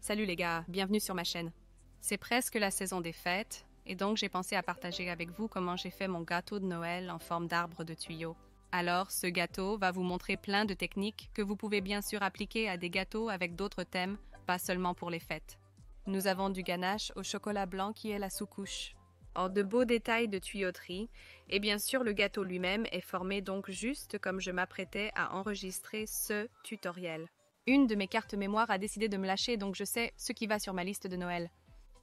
Salut les gars, bienvenue sur ma chaîne. C'est presque la saison des fêtes, et donc j'ai pensé à partager avec vous comment j'ai fait mon gâteau de Noël en forme d'arbre de tuyau. Alors, ce gâteau va vous montrer plein de techniques que vous pouvez bien sûr appliquer à des gâteaux avec d'autres thèmes, pas seulement pour les fêtes. Nous avons du ganache au chocolat blanc qui est la sous-couche. En de beaux détails de tuyauterie, et bien sûr le gâteau lui-même est formé donc juste comme je m'apprêtais à enregistrer ce tutoriel. Une de mes cartes mémoire a décidé de me lâcher, donc je sais ce qui va sur ma liste de Noël.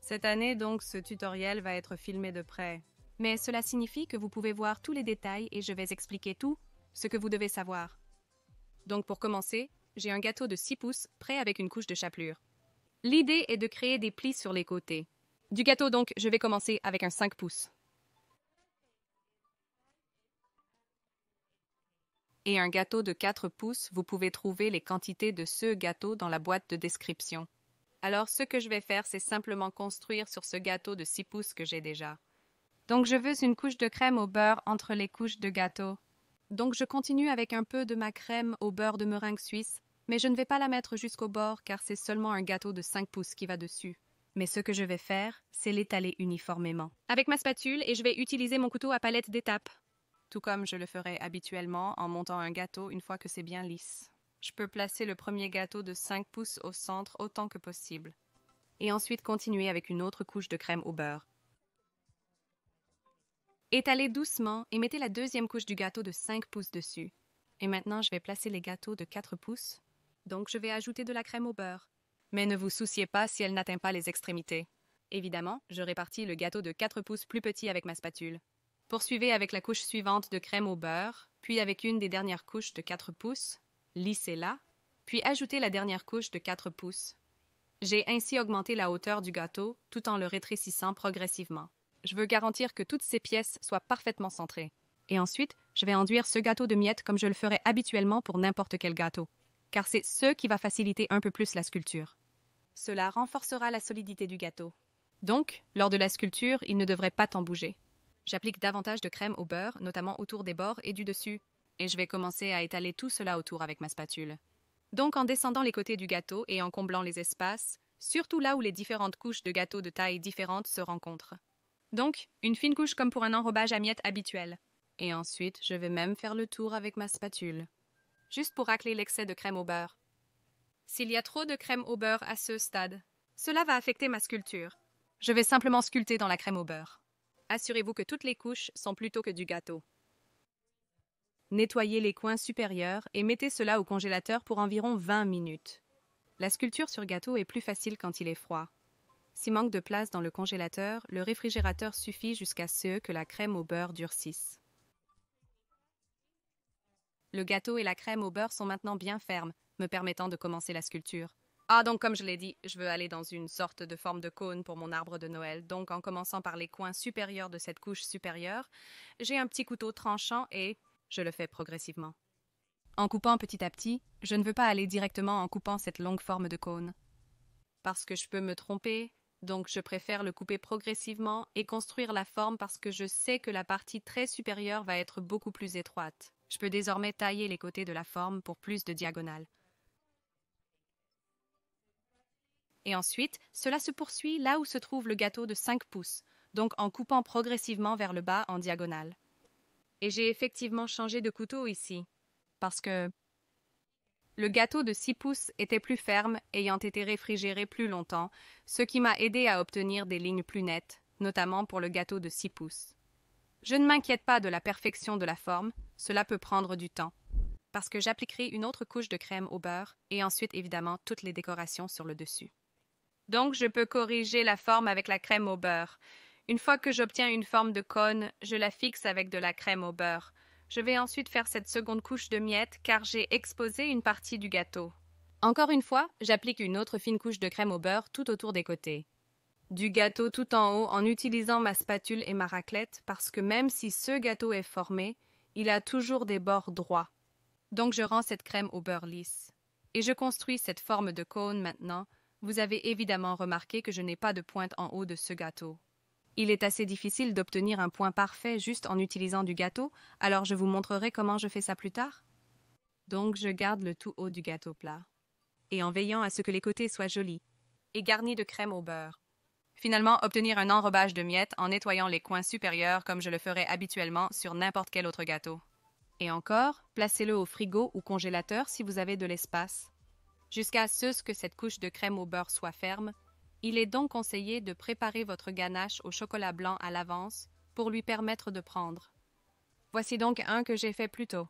Cette année donc ce tutoriel va être filmé de près. Mais cela signifie que vous pouvez voir tous les détails et je vais expliquer tout ce que vous devez savoir. Donc pour commencer, j'ai un gâteau de 6 pouces prêt avec une couche de chapelure. L'idée est de créer des plis sur les côtés. Du gâteau donc, je vais commencer avec un 5 pouces. Et un gâteau de 4 pouces, vous pouvez trouver les quantités de ce gâteau dans la boîte de description. Alors ce que je vais faire, c'est simplement construire sur ce gâteau de 6 pouces que j'ai déjà. Donc je veux une couche de crème au beurre entre les couches de gâteau. Donc je continue avec un peu de ma crème au beurre de meringue suisse, mais je ne vais pas la mettre jusqu'au bord car c'est seulement un gâteau de 5 pouces qui va dessus. Mais ce que je vais faire, c'est l'étaler uniformément. Avec ma spatule, et je vais utiliser mon couteau à palette d'étape. Tout comme je le ferais habituellement en montant un gâteau une fois que c'est bien lisse. Je peux placer le premier gâteau de 5 pouces au centre autant que possible. Et ensuite continuer avec une autre couche de crème au beurre. Étalez doucement et mettez la deuxième couche du gâteau de 5 pouces dessus. Et maintenant, je vais placer les gâteaux de 4 pouces. Donc, je vais ajouter de la crème au beurre. Mais ne vous souciez pas si elle n'atteint pas les extrémités. Évidemment, je répartis le gâteau de 4 pouces plus petit avec ma spatule. Poursuivez avec la couche suivante de crème au beurre, puis avec une des dernières couches de 4 pouces, lissez-la, puis ajoutez la dernière couche de 4 pouces. J'ai ainsi augmenté la hauteur du gâteau tout en le rétrécissant progressivement. Je veux garantir que toutes ces pièces soient parfaitement centrées. Et ensuite, je vais enduire ce gâteau de miettes comme je le ferais habituellement pour n'importe quel gâteau, car c'est ce qui va faciliter un peu plus la sculpture. Cela renforcera la solidité du gâteau. Donc, lors de la sculpture, il ne devrait pas tant bouger. J'applique davantage de crème au beurre, notamment autour des bords et du dessus, et je vais commencer à étaler tout cela autour avec ma spatule. Donc, en descendant les côtés du gâteau et en comblant les espaces, surtout là où les différentes couches de gâteau de taille différentes se rencontrent. Donc, une fine couche comme pour un enrobage à miettes habituel. Et ensuite, je vais même faire le tour avec ma spatule, juste pour racler l'excès de crème au beurre. S'il y a trop de crème au beurre à ce stade, cela va affecter ma sculpture. Je vais simplement sculpter dans la crème au beurre. Assurez-vous que toutes les couches sont plutôt que du gâteau. Nettoyez les coins supérieurs et mettez cela au congélateur pour environ 20 minutes. La sculpture sur gâteau est plus facile quand il est froid. S'il manque de place dans le congélateur, le réfrigérateur suffit jusqu'à ce que la crème au beurre durcisse. Le gâteau et la crème au beurre sont maintenant bien fermes, me permettant de commencer la sculpture. Ah, donc comme je l'ai dit, je veux aller dans une sorte de forme de cône pour mon arbre de Noël. Donc en commençant par les coins supérieurs de cette couche supérieure, j'ai un petit couteau tranchant et je le fais progressivement. En coupant petit à petit, je ne veux pas aller directement en coupant cette longue forme de cône. Parce que je peux me tromper, donc je préfère le couper progressivement et construire la forme parce que je sais que la partie très supérieure va être beaucoup plus étroite. Je peux désormais tailler les côtés de la forme pour plus de diagonale. Et ensuite, cela se poursuit là où se trouve le gâteau de 5 pouces, donc en coupant progressivement vers le bas en diagonale. Et j'ai effectivement changé de couteau ici, parce que le gâteau de 6 pouces était plus ferme, ayant été réfrigéré plus longtemps, ce qui m'a aidé à obtenir des lignes plus nettes, notamment pour le gâteau de 6 pouces. Je ne m'inquiète pas de la perfection de la forme, cela peut prendre du temps, parce que j'appliquerai une autre couche de crème au beurre et ensuite évidemment toutes les décorations sur le dessus. Donc je peux corriger la forme avec la crème au beurre. Une fois que j'obtiens une forme de cône, je la fixe avec de la crème au beurre. Je vais ensuite faire cette seconde couche de miettes car j'ai exposé une partie du gâteau. Encore une fois, j'applique une autre fine couche de crème au beurre tout autour des côtés. Du gâteau tout en haut en utilisant ma spatule et ma raclette parce que même si ce gâteau est formé, il a toujours des bords droits. Donc je rends cette crème au beurre lisse. Et je construis cette forme de cône maintenant. Vous avez évidemment remarqué que je n'ai pas de pointe en haut de ce gâteau. Il est assez difficile d'obtenir un point parfait juste en utilisant du gâteau, alors je vous montrerai comment je fais ça plus tard. Donc je garde le tout haut du gâteau plat. Et en veillant à ce que les côtés soient jolis. et garni de crème au beurre. Finalement, obtenir un enrobage de miettes en nettoyant les coins supérieurs comme je le ferais habituellement sur n'importe quel autre gâteau. Et encore, placez-le au frigo ou congélateur si vous avez de l'espace. Jusqu'à ce que cette couche de crème au beurre soit ferme, il est donc conseillé de préparer votre ganache au chocolat blanc à l'avance pour lui permettre de prendre. Voici donc un que j'ai fait plus tôt.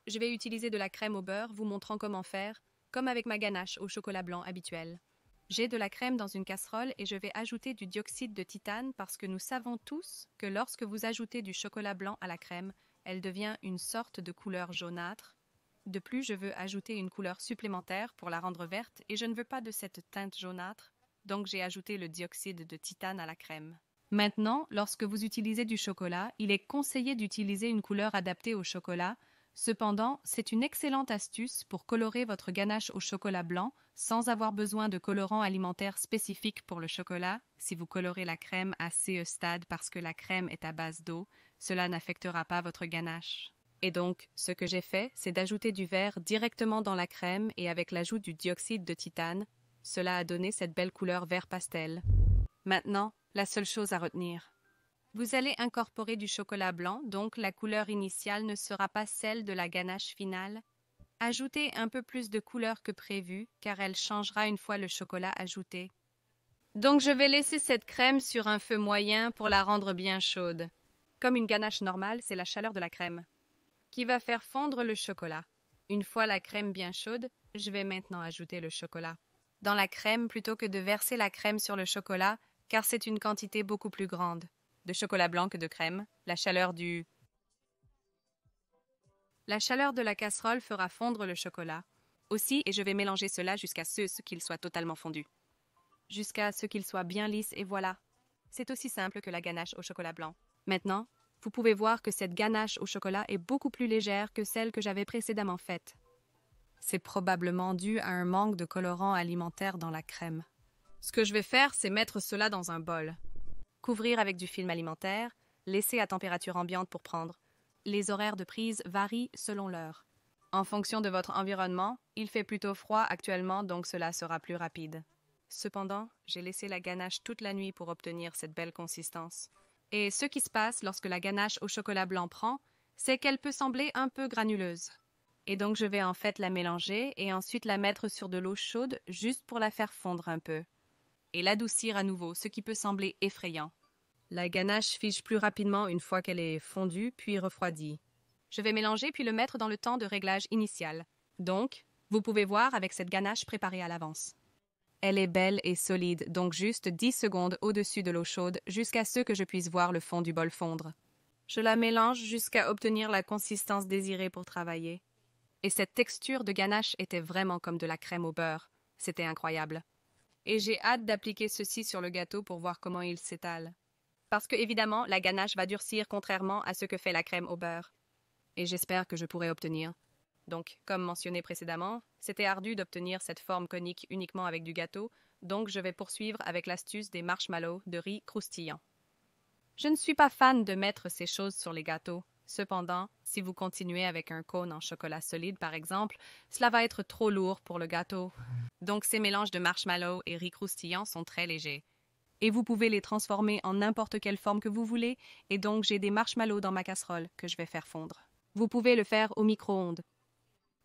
Je vais utiliser de la crème au beurre, vous montrant comment faire, comme avec ma ganache au chocolat blanc habituel. J'ai de la crème dans une casserole et je vais ajouter du dioxyde de titane parce que nous savons tous que lorsque vous ajoutez du chocolat blanc à la crème, elle devient une sorte de couleur jaunâtre. De plus, je veux ajouter une couleur supplémentaire pour la rendre verte et je ne veux pas de cette teinte jaunâtre, donc j'ai ajouté le dioxyde de titane à la crème. Maintenant, lorsque vous utilisez du chocolat, il est conseillé d'utiliser une couleur adaptée au chocolat. Cependant, c'est une excellente astuce pour colorer votre ganache au chocolat blanc sans avoir besoin de colorant alimentaire spécifique pour le chocolat. Si vous colorez la crème à ce stade parce que la crème est à base d'eau, cela n'affectera pas votre ganache. Et donc, ce que j'ai fait, c'est d'ajouter du verre directement dans la crème et avec l'ajout du dioxyde de titane, cela a donné cette belle couleur vert pastel. Maintenant, la seule chose à retenir. Vous allez incorporer du chocolat blanc, donc la couleur initiale ne sera pas celle de la ganache finale. Ajoutez un peu plus de couleur que prévu, car elle changera une fois le chocolat ajouté. Donc je vais laisser cette crème sur un feu moyen pour la rendre bien chaude. Comme une ganache normale, c'est la chaleur de la crème qui va faire fondre le chocolat. Une fois la crème bien chaude, je vais maintenant ajouter le chocolat dans la crème plutôt que de verser la crème sur le chocolat, car c'est une quantité beaucoup plus grande de chocolat blanc que de crème. La chaleur de la casserole fera fondre le chocolat. Aussi, et je vais mélanger cela jusqu'à ce qu'il soit totalement fondu. Jusqu'à ce qu'il soit bien lisse et voilà. C'est aussi simple que la ganache au chocolat blanc. Maintenant, vous pouvez voir que cette ganache au chocolat est beaucoup plus légère que celle que j'avais précédemment faite. C'est probablement dû à un manque de colorant alimentaire dans la crème. Ce que je vais faire, c'est mettre cela dans un bol. Couvrir avec du film alimentaire, laisser à température ambiante pour prendre. Les horaires de prise varient selon l'heure. En fonction de votre environnement, il fait plutôt froid actuellement, donc cela sera plus rapide. Cependant, j'ai laissé la ganache toute la nuit pour obtenir cette belle consistance. Et ce qui se passe lorsque la ganache au chocolat blanc prend, c'est qu'elle peut sembler un peu granuleuse. Et donc je vais en fait la mélanger et ensuite la mettre sur de l'eau chaude juste pour la faire fondre un peu. Et l'adoucir à nouveau, ce qui peut sembler effrayant. La ganache fige plus rapidement une fois qu'elle est fondue puis refroidie. Je vais mélanger puis le mettre dans le temps de réglage initial. Donc, vous pouvez voir avec cette ganache préparée à l'avance. Elle est belle et solide, donc juste 10 secondes au-dessus de l'eau chaude jusqu'à ce que je puisse voir le fond du bol fondre. Je la mélange jusqu'à obtenir la consistance désirée pour travailler. Et cette texture de ganache était vraiment comme de la crème au beurre. C'était incroyable. Et j'ai hâte d'appliquer ceci sur le gâteau pour voir comment il s'étale. Parce que, évidemment, la ganache va durcir contrairement à ce que fait la crème au beurre. Et j'espère que je pourrai obtenir. Donc, comme mentionné précédemment, c'était ardu d'obtenir cette forme conique uniquement avec du gâteau, donc je vais poursuivre avec l'astuce des marshmallows de riz croustillant. Je ne suis pas fan de mettre ces choses sur les gâteaux. Cependant, si vous continuez avec un cône en chocolat solide, par exemple, cela va être trop lourd pour le gâteau. Donc ces mélanges de marshmallows et riz croustillant sont très légers. Et vous pouvez les transformer en n'importe quelle forme que vous voulez, et donc j'ai des marshmallows dans ma casserole que je vais faire fondre. Vous pouvez le faire au micro-ondes,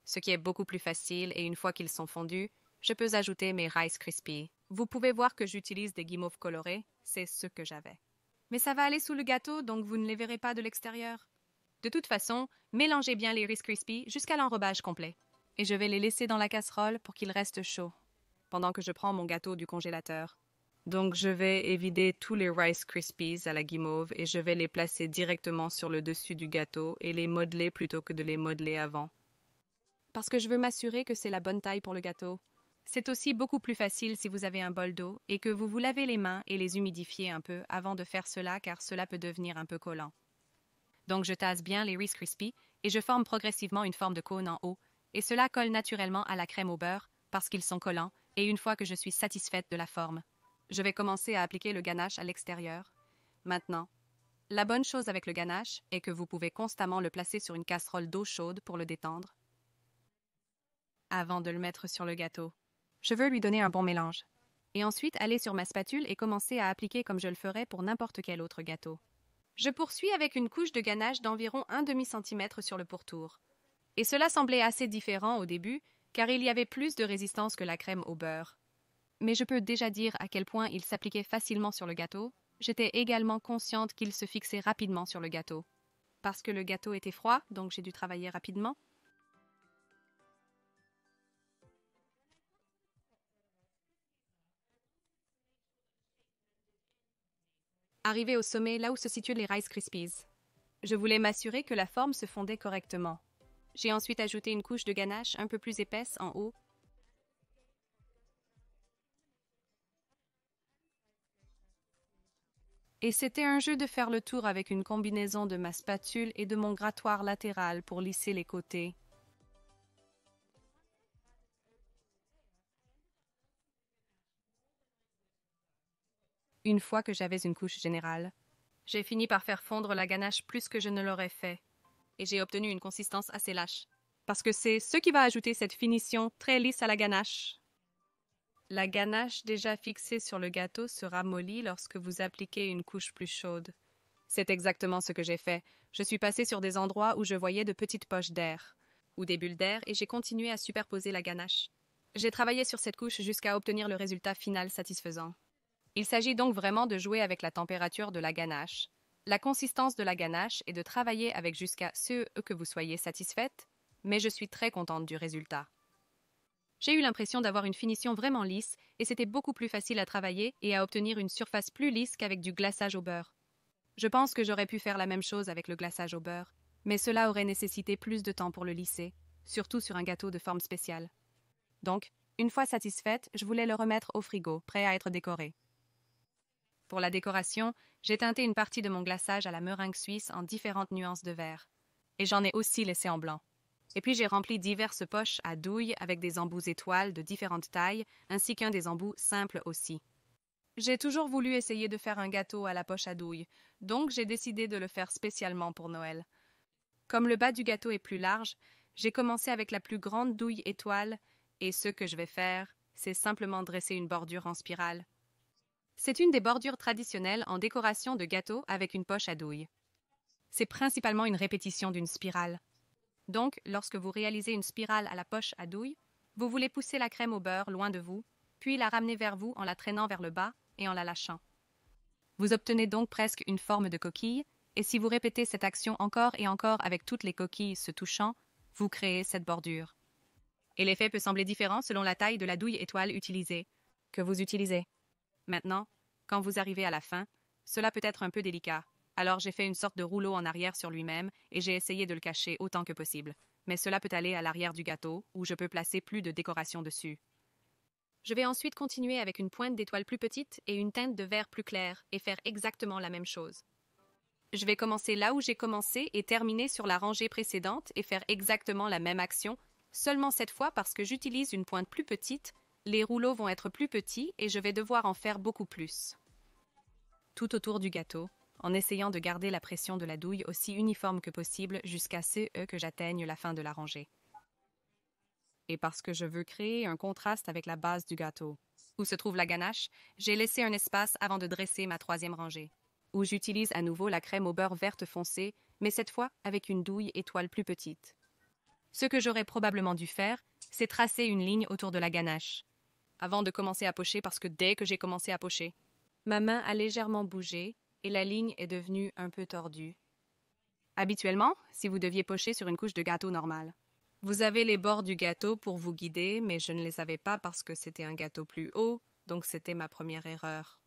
ce qui est beaucoup plus facile, et une fois qu'ils sont fondus, je peux ajouter mes Rice Krispies. Vous pouvez voir que j'utilise des guimauves colorés, c'est ce que j'avais. Mais ça va aller sous le gâteau, donc vous ne les verrez pas de l'extérieur. De toute façon, mélangez bien les Rice Krispies jusqu'à l'enrobage complet. Et je vais les laisser dans la casserole pour qu'ils restent chauds, pendant que je prends mon gâteau du congélateur. Donc je vais évider tous les Rice Krispies à la guimauve et je vais les placer directement sur le dessus du gâteau et les modeler plutôt que de les modeler avant. Parce que je veux m'assurer que c'est la bonne taille pour le gâteau. C'est aussi beaucoup plus facile si vous avez un bol d'eau et que vous vous lavez les mains et les humidifiez un peu avant de faire cela car cela peut devenir un peu collant. Donc je tasse bien les Rice Krispies et je forme progressivement une forme de cône en haut et cela colle naturellement à la crème au beurre parce qu'ils sont collants et une fois que je suis satisfaite de la forme, je vais commencer à appliquer le ganache à l'extérieur. Maintenant, la bonne chose avec le ganache est que vous pouvez constamment le placer sur une casserole d'eau chaude pour le détendre avant de le mettre sur le gâteau. Je veux lui donner un bon mélange. et ensuite aller sur ma spatule et commencer à appliquer comme je le ferais pour n'importe quel autre gâteau. Je poursuis avec une couche de ganache d'environ 1/2 cm sur le pourtour. Et cela semblait assez différent au début, car il y avait plus de résistance que la crème au beurre. Mais je peux déjà dire à quel point il s'appliquait facilement sur le gâteau. J'étais également consciente qu'il se fixait rapidement sur le gâteau. Parce que le gâteau était froid, donc j'ai dû travailler rapidement. Arrivé au sommet, là où se situent les Rice Krispies. Je voulais m'assurer que la forme se fondait correctement. J'ai ensuite ajouté une couche de ganache un peu plus épaisse en haut. Et c'était un jeu de faire le tour avec une combinaison de ma spatule et de mon grattoir latéral pour lisser les côtés. Une fois que j'avais une couche générale, j'ai fini par faire fondre la ganache plus que je ne l'aurais fait, et j'ai obtenu une consistance assez lâche, parce que c'est ce qui va ajouter cette finition très lisse à la ganache. La ganache déjà fixée sur le gâteau sera mollie lorsque vous appliquez une couche plus chaude. C'est exactement ce que j'ai fait. Je suis passée sur des endroits où je voyais de petites poches d'air, ou des bulles d'air, et j'ai continué à superposer la ganache. J'ai travaillé sur cette couche jusqu'à obtenir le résultat final satisfaisant. Il s'agit donc vraiment de jouer avec la température de la ganache, la consistance de la ganache et de travailler avec jusqu'à ce que vous soyez satisfaite, mais je suis très contente du résultat. J'ai eu l'impression d'avoir une finition vraiment lisse et c'était beaucoup plus facile à travailler et à obtenir une surface plus lisse qu'avec du glaçage au beurre. Je pense que j'aurais pu faire la même chose avec le glaçage au beurre, mais cela aurait nécessité plus de temps pour le lisser, surtout sur un gâteau de forme spéciale. Donc, une fois satisfaite, je voulais le remettre au frigo, prêt à être décoré. Pour la décoration, j'ai teinté une partie de mon glaçage à la meringue suisse en différentes nuances de vert. Et j'en ai aussi laissé en blanc. Et puis j'ai rempli diverses poches à douille avec des embouts étoiles de différentes tailles, ainsi qu'un des embouts simples aussi. J'ai toujours voulu essayer de faire un gâteau à la poche à douille, donc j'ai décidé de le faire spécialement pour Noël. Comme le bas du gâteau est plus large, j'ai commencé avec la plus grande douille étoile, et ce que je vais faire, c'est simplement dresser une bordure en spirale. C'est une des bordures traditionnelles en décoration de gâteau avec une poche à douille. C'est principalement une répétition d'une spirale. Donc, lorsque vous réalisez une spirale à la poche à douille, vous voulez pousser la crème au beurre loin de vous, puis la ramener vers vous en la traînant vers le bas et en la lâchant. Vous obtenez donc presque une forme de coquille, et si vous répétez cette action encore et encore avec toutes les coquilles se touchant, vous créez cette bordure. Et l'effet peut sembler différent selon la taille de la douille étoile que vous utilisez. Maintenant, quand vous arrivez à la fin, cela peut être un peu délicat. Alors j'ai fait une sorte de rouleau en arrière sur lui-même et j'ai essayé de le cacher autant que possible. Mais cela peut aller à l'arrière du gâteau, où je peux placer plus de décoration dessus. Je vais ensuite continuer avec une pointe d'étoile plus petite et une teinte de vert plus clair et faire exactement la même chose. Je vais commencer là où j'ai commencé et terminer sur la rangée précédente et faire exactement la même action, seulement cette fois parce que j'utilise une pointe plus petite, les rouleaux vont être plus petits et je vais devoir en faire beaucoup plus. Tout autour du gâteau, en essayant de garder la pression de la douille aussi uniforme que possible jusqu'à ce que j'atteigne la fin de la rangée. Et parce que je veux créer un contraste avec la base du gâteau, où se trouve la ganache, j'ai laissé un espace avant de dresser ma troisième rangée, où j'utilise à nouveau la crème au beurre verte foncée, mais cette fois avec une douille étoile plus petite. Ce que j'aurais probablement dû faire, c'est tracer une ligne autour de la ganache, avant de commencer à pocher parce que dès que j'ai commencé à pocher, ma main a légèrement bougé et la ligne est devenue un peu tordue. Habituellement, si vous deviez pocher sur une couche de gâteau normal, vous avez les bords du gâteau pour vous guider, mais je ne les avais pas parce que c'était un gâteau plus haut, donc c'était ma première erreur.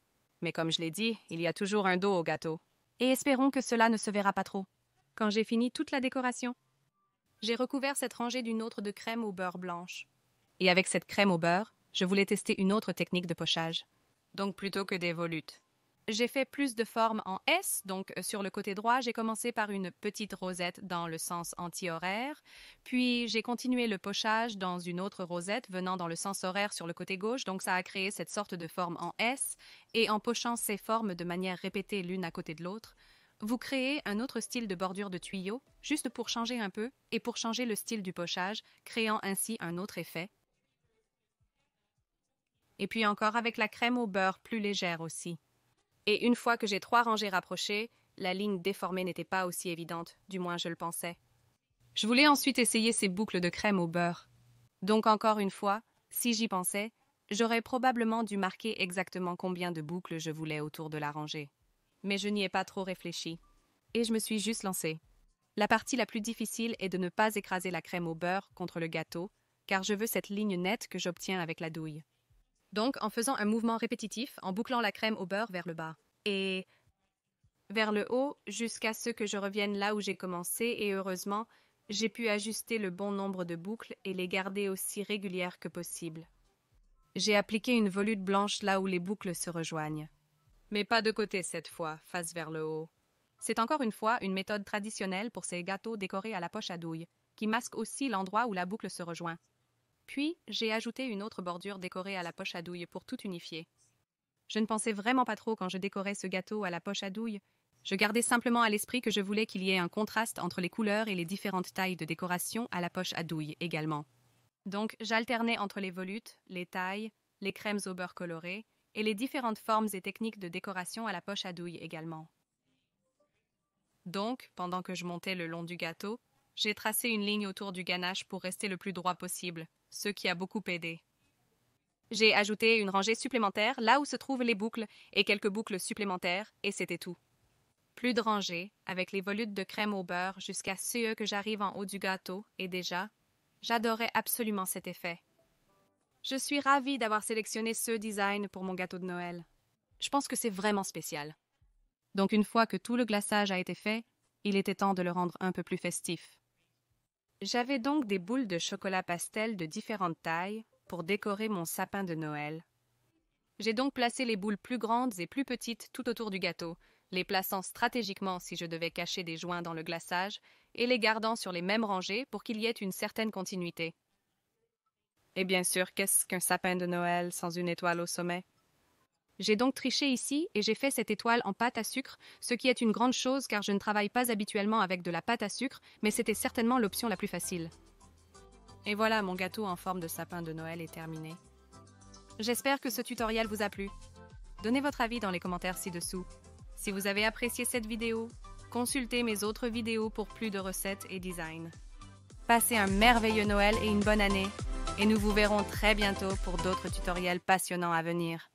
Mais comme je l'ai dit, il y a toujours un dos au gâteau. Et espérons que cela ne se verra pas trop. Quand j'ai fini toute la décoration, j'ai recouvert cette rangée d'une autre de crème au beurre blanche. Et avec cette crème au beurre, je voulais tester une autre technique de pochage. Donc plutôt que des volutes. J'ai fait plus de formes en S, donc sur le côté droit, j'ai commencé par une petite rosette dans le sens anti-horaire, puis j'ai continué le pochage dans une autre rosette venant dans le sens horaire sur le côté gauche, donc ça a créé cette sorte de forme en S, et en pochant ces formes de manière répétée l'une à côté de l'autre, vous créez un autre style de bordure de tuyau, juste pour changer un peu et pour changer le style du pochage, créant ainsi un autre effet. et puis encore avec la crème au beurre plus légère aussi. Et une fois que j'ai 3 rangées rapprochées, la ligne déformée n'était pas aussi évidente, du moins je le pensais. Je voulais ensuite essayer ces boucles de crème au beurre. Donc encore une fois, si j'y pensais, j'aurais probablement dû marquer exactement combien de boucles je voulais autour de la rangée. Mais je n'y ai pas trop réfléchi. Et je me suis juste lancée. La partie la plus difficile est de ne pas écraser la crème au beurre contre le gâteau, car je veux cette ligne nette que j'obtiens avec la douille. Donc, en faisant un mouvement répétitif, en bouclant la crème au beurre vers le bas et vers le haut jusqu'à ce que je revienne là où j'ai commencé, et heureusement, j'ai pu ajuster le bon nombre de boucles et les garder aussi régulières que possible. J'ai appliqué une volute blanche là où les boucles se rejoignent. Mais pas de côté cette fois, face vers le haut. C'est encore une fois une méthode traditionnelle pour ces gâteaux décorés à la poche à douille, qui masque aussi l'endroit où la boucle se rejoint. Puis, j'ai ajouté une autre bordure décorée à la poche à douille pour tout unifier. Je ne pensais vraiment pas trop quand je décorais ce gâteau à la poche à douille. Je gardais simplement à l'esprit que je voulais qu'il y ait un contraste entre les couleurs et les différentes tailles de décoration à la poche à douille également. Donc, j'alternais entre les volutes, les tailles, les crèmes au beurre coloré et les différentes formes et techniques de décoration à la poche à douille également. Donc, pendant que je montais le long du gâteau, j'ai tracé une ligne autour du ganache pour rester le plus droit possible, ce qui a beaucoup aidé. J'ai ajouté une rangée supplémentaire là où se trouvent les boucles et quelques boucles supplémentaires, et c'était tout. Plus de rangées, avec les volutes de crème au beurre jusqu'à ce que j'arrive en haut du gâteau, et déjà, j'adorais absolument cet effet. Je suis ravie d'avoir sélectionné ce design pour mon gâteau de Noël. Je pense que c'est vraiment spécial. Donc une fois que tout le glaçage a été fait, il était temps de le rendre un peu plus festif. J'avais donc des boules de chocolat pastel de différentes tailles pour décorer mon sapin de Noël. J'ai donc placé les boules plus grandes et plus petites tout autour du gâteau, les plaçant stratégiquement si je devais cacher des joints dans le glaçage et les gardant sur les mêmes rangées pour qu'il y ait une certaine continuité. Et bien sûr, qu'est-ce qu'un sapin de Noël sans une étoile au sommet? J'ai donc triché ici et j'ai fait cette étoile en pâte à sucre, ce qui est une grande chose car je ne travaille pas habituellement avec de la pâte à sucre, mais c'était certainement l'option la plus facile. Et voilà, mon gâteau en forme de sapin de Noël est terminé. J'espère que ce tutoriel vous a plu. Donnez votre avis dans les commentaires ci-dessous. Si vous avez apprécié cette vidéo, consultez mes autres vidéos pour plus de recettes et designs. Passez un merveilleux Noël et une bonne année, et nous vous verrons très bientôt pour d'autres tutoriels passionnants à venir.